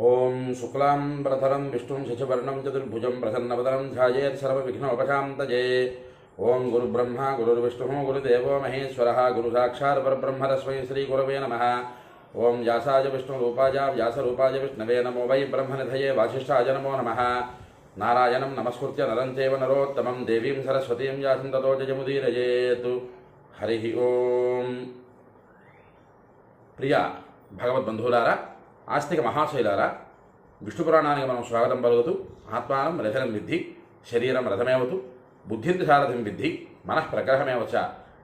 ఓం శుక్లాం ప్రధరం విష్ణుం శశివర్ణం చతుర్భుజం ప్రసన్నవదనం ధ్యాయేత్ సర్వవిఘ్నోపశాంతయే. ఓం గురుబ్రహ్మ గురుర్విష్ణుః గురుదేవో మహేశ్వరः గురు సాక్షాత్ పరబ్రహ్మ తస్మై శ్రీ గురవే నమః. ఓం వ్యాసాయ విష్ణురూపాయ వ్యాసరూపాయ విష్ణవే నమో వై బ్రహ్మనిధయే వాసిష్ఠాయ నమో నమః. నారాయణం నమస్కృత్య నరం చైవ నరోత్తమం దేవీం సరస్వతీం వ్యాసం తతో జయముదీరయేత్. హరి ఓం. ప్రియ భగవద్బంధువులారా, ఆస్తిక మహాశైలారా, విష్ణు పురాణానికి మనం స్వాగతం పలుకుతూ ఆత్మానం రథనం విద్ధి, శరీరం రథమేవతు, బుద్ధింతి సారథిం విద్ధి, మనః ప్రగ్రహమేవచ.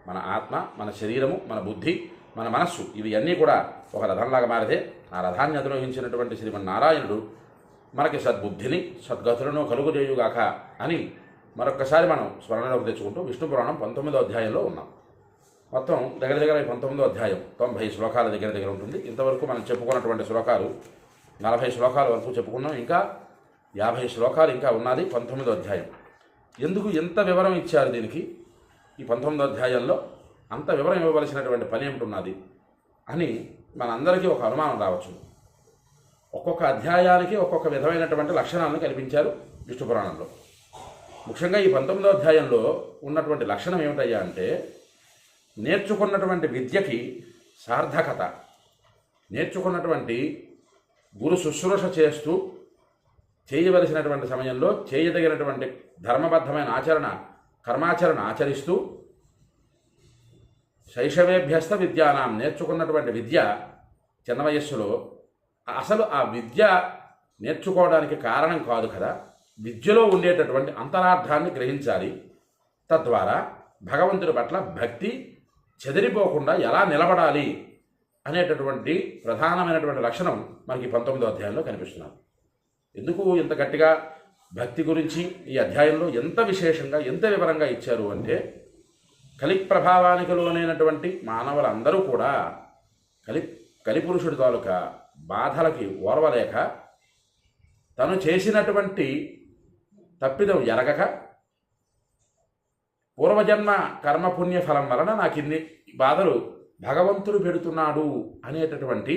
మన ఆత్మ, మన శరీరము, మన బుద్ధి, మన మనస్సు ఇవి అన్నీ కూడా ఒక రథంలాగా మారితే ఆ రథాన్ని అధిరోహించినటువంటి శ్రీమన్నారాయణుడు మనకి సద్బుద్ధిని సద్గతులను కలుగుజేయుగాక అని మరొక్కసారి మనం స్మరణలోకి తెచ్చుకుంటూ విష్ణు పురాణం 19వ అధ్యాయంలో ఉన్నాం. మొత్తం దగ్గర 19వ అధ్యాయం 90 శ్లోకాల దగ్గర ఉంటుంది. ఇంతవరకు మనం చెప్పుకున్నటువంటి శ్లోకాలు 40 శ్లోకాల వరకు చెప్పుకున్నాం. ఇంకా 50 శ్లోకాలు ఇంకా ఉన్నది 19వ అధ్యాయం. ఎందుకు ఎంత వివరం ఇచ్చారు దీనికి? ఈ 19వ అధ్యాయంలో అంత వివరం ఇవ్వవలసినటువంటి పని ఏమిటున్నది అని మనందరికీ ఒక అనుమానం రావచ్చు. ఒక్కొక్క అధ్యాయానికి ఒక్కొక్క విధమైనటువంటి లక్షణాలను కల్పించారు విష్ణు పురాణంలో. ముఖ్యంగా ఈ 19వ అధ్యాయంలో ఉన్నటువంటి లక్షణం ఏమిటయ్యా అంటే, నేర్చుకున్నటువంటి విద్యకి సార్థకత, నేర్చుకున్నటువంటి గురు శుశ్రూష చేస్తూ చేయవలసినటువంటి సమయంలో చేయదగినటువంటి ధర్మబద్ధమైన కర్మాచరణ ఆచరిస్తూ శైశవేభ్యస్త విద్యానాం, నేర్చుకున్నటువంటి విద్య చిన్న వయస్సులో అసలు ఆ విద్య నేర్చుకోవడానికి కారణం కాదు కదా, విద్యలో ఉండేటటువంటి అంతరార్థాన్ని గ్రహించాలి. తద్వారా భగవంతుడి పట్ల భక్తి చెదిరిపోకుండా ఎలా నిలబడాలి అనేటటువంటి ప్రధానమైనటువంటి లక్షణం మనకి 19వ అధ్యాయంలో కనిపిస్తున్నారు. ఎందుకు ఇంత గట్టిగా భక్తి గురించి ఈ అధ్యాయంలో ఎంత విశేషంగా ఎంత వివరంగా ఇచ్చారు అంటే, కలి ప్రభావానికి లోనైనటువంటి మానవులందరూ కూడా కలిపురుషుడి తాలూకా బాధలకి ఓర్వలేక తను చేసినటువంటి తప్పిదం ఎరగక పూర్వజన్మ కర్మపుణ్య ఫలం వలన నాకు ఇన్ని బాధలు భగవంతుడు పెడుతున్నాడు అనేటటువంటి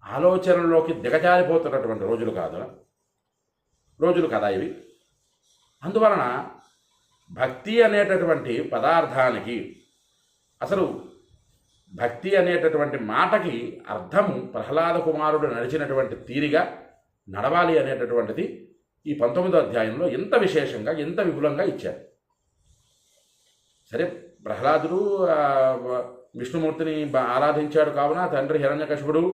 ఆలోచనలోకి దిగజారిపోతున్నటువంటి రోజులు కదా ఇవి. అందువలన భక్తి అనేటటువంటి పదార్థానికి, అసలు భక్తి అనేటటువంటి మాటకి అర్థము ప్రహ్లాద కుమారుడు నడిచినటువంటి తీరిగా నడవాలి అనేటటువంటిది ఈ 19వ అధ్యాయంలో ఎంత విశేషంగా ఎంత విపులంగా ఇచ్చారు. సరే, ప్రహ్లాదుడు విష్ణుమూర్తిని ఆరాధించాడు కావున తండ్రి హిరణ్యకశిపుడు